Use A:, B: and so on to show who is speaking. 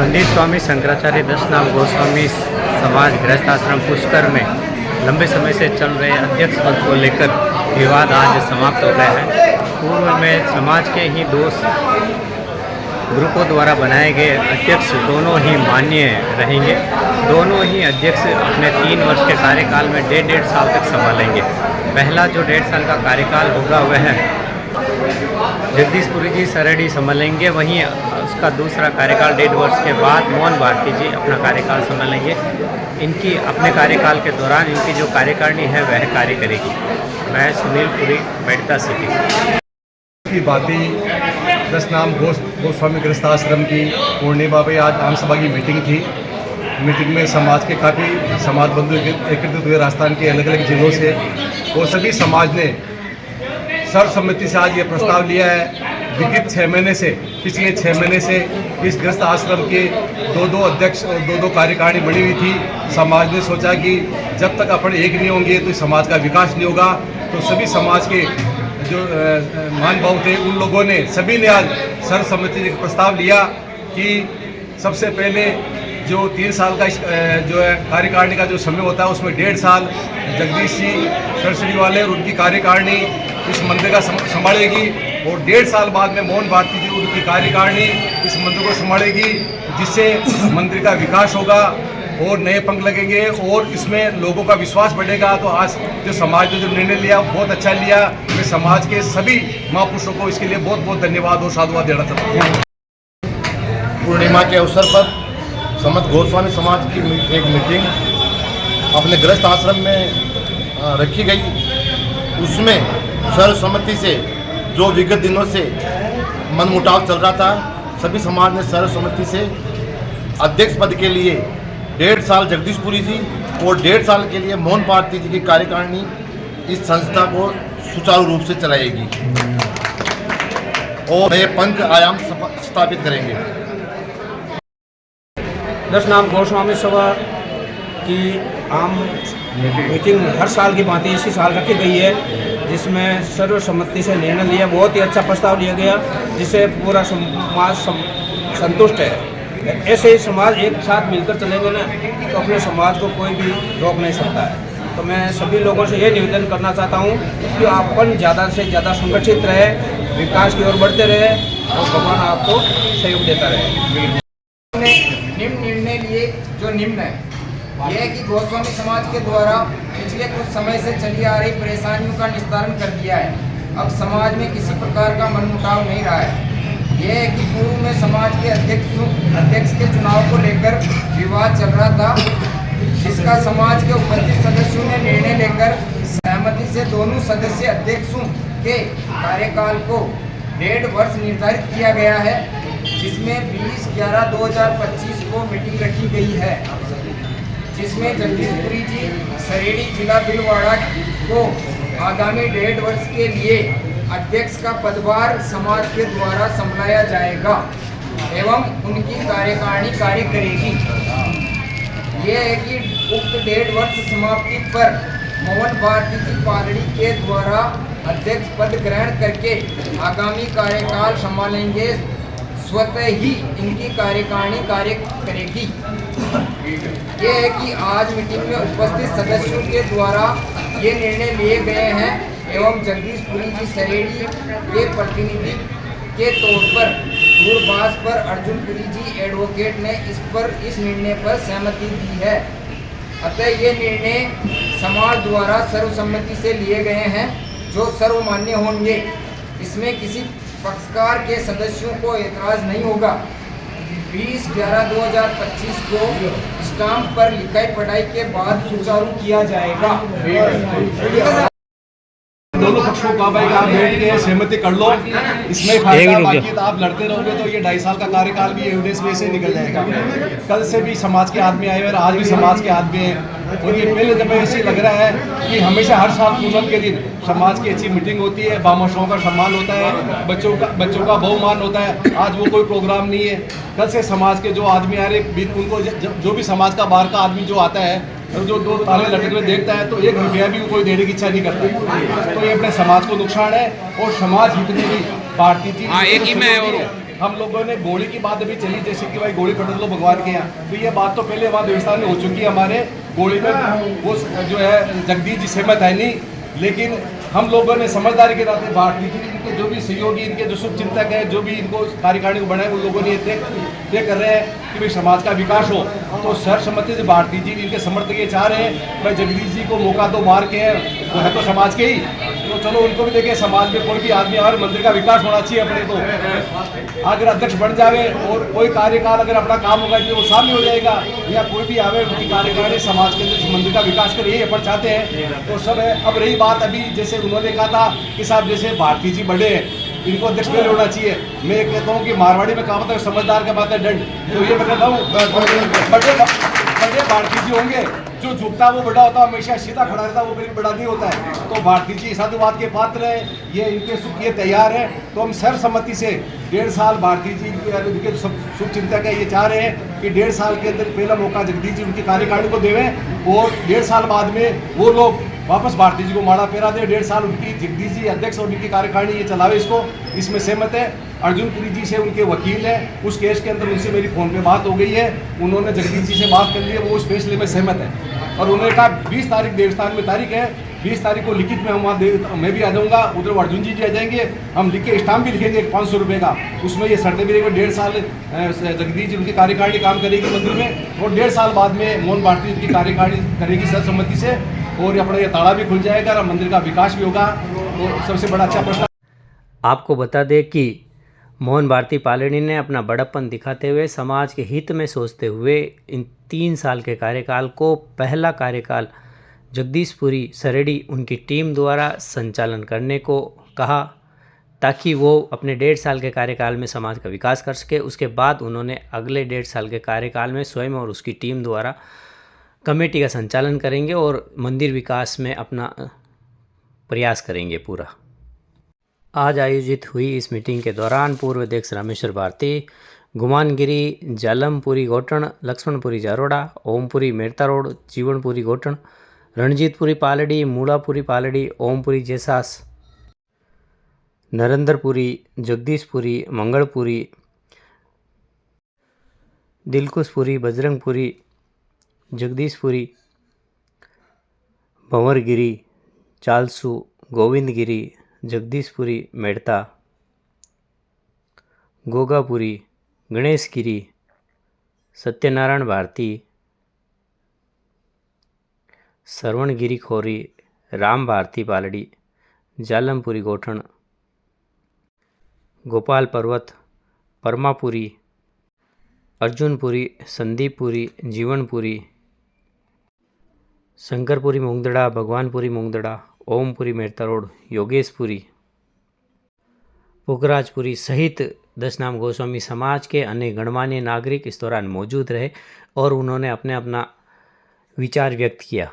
A: पंडित स्वामी शंकराचार्य दशनाम गोस्वामी समाज गृहस्थ आश्रम पुष्कर में लंबे समय से चल रहे अध्यक्ष पद को लेकर विवाद आज समाप्त हो गया है। पूर्व में समाज के ही दो ग्रुपों द्वारा बनाए गए अध्यक्ष दोनों ही मान्य रहेंगे। दोनों ही अध्यक्ष अपने 3 वर्ष के कार्यकाल में 1.5 साल तक संभालेंगे। पहला जो 1.5 साल का कार्यकाल होगा वह जगदीशपुरी जी सरेडी संभालेंगे। वहीं उसका दूसरा कार्यकाल 1.5 वर्ष के बाद मोहन भारती जी अपना कार्यकाल संभालेंगे। इनकी अपने कार्यकाल के दौरान इनकी जो कार्यकारिणी है वह कार्य करेगी। मैं सुनील पुरी, बेड़ता सिटी
B: की बातें दशनाम गोस्वामी गृहस्थ आश्रम की पूर्णिमा पे आज आम सभा की मीटिंग थी। मीटिंग में समाज के काफ़ी समाज बंधु एकत्रित हुए राजस्थान के अलग अलग जिलों से, और सभी समाज ने सर्वसम्मति से आज ये प्रस्ताव लिया है। विगत 6 महीने से, पिछले 6 महीने से इस गृहस्थ आश्रम के 2 अध्यक्ष और 2 कार्यकारिणी बनी हुई थी। समाज ने सोचा कि जब तक अपन एक नहीं होंगे तो समाज का विकास नहीं होगा। तो सभी समाज के जो महानुभाव थे उन लोगों ने, सभी ने आज सर्वसम्मति से प्रस्ताव लिया कि सबसे पहले जो 3 साल का जो है कार्यकारिणी का जो समय होता है उसमें 1.5 साल जगदीश जी सरसड़ी वाले और उनकी कार्यकारिणी इस मंदिर का संभालेगी, और 1.5 साल बाद में मोहन भारती जी उनकी कार्यकारिणी इस मंदिर को संभालेगी, जिससे मंदिर का विकास होगा और नए पंख लगेंगे और इसमें लोगों का विश्वास बढ़ेगा। तो आज जो समाज ने जो निर्णय लिया बहुत अच्छा लिया। मैं समाज के सभी महापुरुषों को इसके लिए बहुत बहुत धन्यवाद और साधुवाद देना चाहता हूँ।
C: पूर्णिमा के अवसर पर समस्त गोस्वामी समाज की एक मीटिंग अपने गृहस्थ आश्रम में रखी गई। उसमें सर्वसम्मति से जो विगत दिनों से मनमुटाव चल रहा था, सभी समाज ने सर्वसम्मति से अध्यक्ष पद के लिए 1.5 साल जगदीशपुरी जी और 1.5 साल के लिए मोहन भारती जी की कार्यकारिणी इस संस्था को सुचारू रूप से चलाएगी और नए पंख आयाम स्थापित करेंगे।
D: दशनाम गोस्वामी सभा की आम मीटिंग हर साल की भांति इसी साल रखी गई है, जिसमें सर्वसम्मति से निर्णय लिया। बहुत ही अच्छा प्रस्ताव लिया गया जिससे पूरा समाज संतुष्ट है। ऐसे ही समाज एक साथ मिलकर चलेंगे ना तो अपने समाज को कोई भी रोक नहीं सकता है। तो मैं सभी लोगों से ये निवेदन करना चाहता हूँ कि अपन ज़्यादा से ज़्यादा संगठित रहे, विकास की ओर बढ़ते रहे और भगवान आपको सहयोग देता रहे।
E: निम्न निर्णय लिए जो निम्न है यह है कि गोस्वामी समाज के द्वारा पिछले कुछ समय से चली आ रही परेशानियों का निस्तारण कर दिया है। अब समाज में किसी प्रकार का मनमुटाव नहीं रहा है। यह है कि पूर्व में समाज के अध्यक्ष के चुनाव को लेकर विवाद चल रहा था, जिसका समाज के उपस्थित सदस्यों ने निर्णय लेकर सहमति से दोनों सदस्य अध्यक्षों के कार्यकाल को 1.5 वर्ष निर्धारित किया गया है, जिसमें 20/11/2025 को मीटिंग रखी गई है, जिसमें जगदीशपुरी जी सरेडी जिला भीलवाड़ा को आगामी 1.5 वर्ष के लिए अध्यक्ष का पदभार समाज के द्वारा संभाला जाएगा एवं उनकी कार्यकारिणी कार्य करेगी। ये है कि उक्त 1.5 वर्ष समाप्ति पर मोहन भारती जी पालड़ी के द्वारा अध्यक्ष पद ग्रहण करके आगामी कार्यकाल संभालेंगे। स्वतः ही इनकी कार्यकारिणी कार्य करेगी। ये है कि आज मीटिंग में उपस्थित सदस्यों के द्वारा ये निर्णय लिए गए हैं एवं जगदीशपुरी जी सरेडी के प्रतिनिधि के तौर पर दूरभाष पर अर्जुन पुरी जी एडवोकेट ने इस निर्णय पर सहमति दी है। अतः ये निर्णय समाज द्वारा सर्वसम्मति से लिए गए हैं जो सर्वमान्य होंगे। इसमें किसी पक्षकार के सदस्यों को एतराज नहीं होगा। 20/11/2025 को स्टाम्प पर लिखाई पढ़ाई के बाद सुचारू किया जाएगा।
B: दोनों पक्षों का भाई आप बैठ के सहमति कर लो, इसमें फायदा। बाकी तो आप लड़ते रहोगे तो ये 2.5 साल का कार्यकाल भी एविडेंस में से निकल जाएगा। कल से भी समाज के आदमी आए और आज भी समाज के आदमी हैं, और ये पहले जब ऐसे लग रहा है कि हमेशा हर साल पूनम के दिन समाज की अच्छी मीटिंग होती है, बामोशों का सम्मान होता है, बच्चों का बहुमान होता है। आज वो कोई प्रोग्राम नहीं है। कल से समाज के जो आदमी आ रहे उनको जो भी समाज का बाहर का आदमी जो आता है और जो 2 ताले लटके हुए देखता है तो 1 रुपया भी कोई देने की इच्छा नहीं करता। तो ये अपने समाज को नुकसान है और समाज हित में भी भारती जी हम लोगों ने गोली की बात अभी चली, जैसे कि भाई गोली पटक लो भगवान के यहाँ, तो ये बात तो पहले वहाँ देवस्थान में हो चुकी है हमारे गोली में, वो जो है जगदीश जी सहमत है नहीं, लेकिन हम लोगों ने समझदारी के नाते भारतीय जी इनके जो भी सहयोगी, इनके जो शुभ चिंतक है, जो भी इनको कार्यकारिणी को बनाए, उन लोगों ने तय कर रहे हैं कि भाई समाज का विकास हो, तो सर्वसम्मति से भारतीय जी इनके समर्थक ये चाह रहे हैं भाई जगदीश जी को मौका दो, मार के हैं वो है तो समाज के ही, तो चलो उनको भी देखें, समाज में कोई भी आदमी हमारे मंदिर का विकास होना चाहिए अपने, तो अगर अध्यक्ष बन जावे और कोई कार्यकाल अगर अपना काम होगा जो वो सामने हो जाएगा, या कोई भी आवे उनकी कार्यकारिणी समाज के अंदर मंदिर का विकास करे, यही अपन चाहते हैं, तो सब है। अब रही बात अभी जैसे उन्होंने कहा था कि साहब जैसे भारती जी बड़े हैं, इनको अध्यक्ष पहले होना चाहिए, मैं ये कहता हूँ कि मारवाड़ी में कहा था समझदार का बात है दंड, तो ये मैं कहता हूँ बड़े भारती जी होंगे, जो झुकता वो बड़ा होता, हमेशा सीधा खड़ा रहता वो कभी बड़ा नहीं होता है, तो भारती जी साधुवाद के पात्र है, ये इनके सुख ये तैयार है, तो हम सर्वसम्मति से 1.5 साल भारती जी के शुभ चिंतक है ये चाह रहे हैं कि 1.5 साल के अंदर पहला मौका जगदीश जी उनकी कार्यकारिणी को देवें, और 1.5 साल बाद में वो लोग वापस भारती जी को माड़ा पेरा दे, 1.5 साल उनकी जगदीश जी अध्यक्ष और उनकी कार्यकारिणी ये चलावे, इसको इसमें सहमत है। अर्जुनपुरी जी से उनके वकील है, उस केस के अंदर उनसे मेरी फ़ोन पे बात हो गई है, उन्होंने जगदीश जी से बात कर ली है, वो उस फैसले में सहमत है, और उन्होंने कहा 20 तारीख देवस्थान में तारीख है, 20 तारीख को लिखित में हम वहाँ मैं भी आ जाऊँगा, उधर अर्जुन जी आ जाएंगे, हम लिख के स्टाम्प भी लिखेंगे 500 रुपये का, उसमें ये शर्तें भी रहेंगे 1.5 साल जगदीश जी उनकी कार्यकारिणी काम करेगी मंदिर में, और 1.5 साल बाद में मोहन भारती उनकी कार्यकारिणी करेगी सर्वसम्मति से, और अपना ये ताला भी खुल जाएगा और मंदिर का विकास भी होगा, तो सबसे बड़ा अच्छा प्रश्न।
A: आपको बता दें कि मोहन भारती पालड़ी ने अपना बड़प्पन दिखाते हुए समाज के हित में सोचते हुए इन 3 साल के कार्यकाल को पहला कार्यकाल जगदीशपुरी सरेडी उनकी टीम द्वारा संचालन करने को कहा, ताकि वो अपने 1.5 साल के कार्यकाल में समाज का विकास कर सके। उसके बाद उन्होंने अगले 1.5 साल के कार्यकाल में स्वयं और उसकी टीम द्वारा कमेटी का संचालन करेंगे और मंदिर विकास में अपना प्रयास करेंगे पूरा। आज आयोजित हुई इस मीटिंग के दौरान पूर्व अध्यक्ष रामेश्वर भारती, गुमानगिरी जालमपुरी गोटण, लक्ष्मणपुरी जारोड़ा, ओमपुरी मेरता रोड, जीवनपुरी गोटण, रणजीतपुरी पालड़ी, मूलापुरी पालड़ी, ओमपुरी जैसास, नरेंद्रपुरी, जगदीशपुरी, मंगलपुरी, दिलकुशपुरी, बजरंगपुरी, जगदीशपुरी, भंवरगिरी, चालसू, गोविंदगिरी, जगदीशपुरी मेड़ता, गोगापुरी, गणेशगिरी, सत्यनारायण भारती, श्रवणगिरी खोरी, राम भारती पालड़ी, जालमपुरी गोठण, गोपाल पर्वत, परमापुरी, अर्जुनपुरी, संदीपपुरी, जीवनपुरी, शंकरपुरी मुंगदड़ा, भगवानपुरी मुंगदड़ा, ओमपुरी मेरता रोड, योगेशपुरी, पुखराजपुरी सहित 10 नाम गोस्वामी समाज के अन्य गणमान्य नागरिक इस दौरान मौजूद रहे और उन्होंने अपना विचार व्यक्त किया।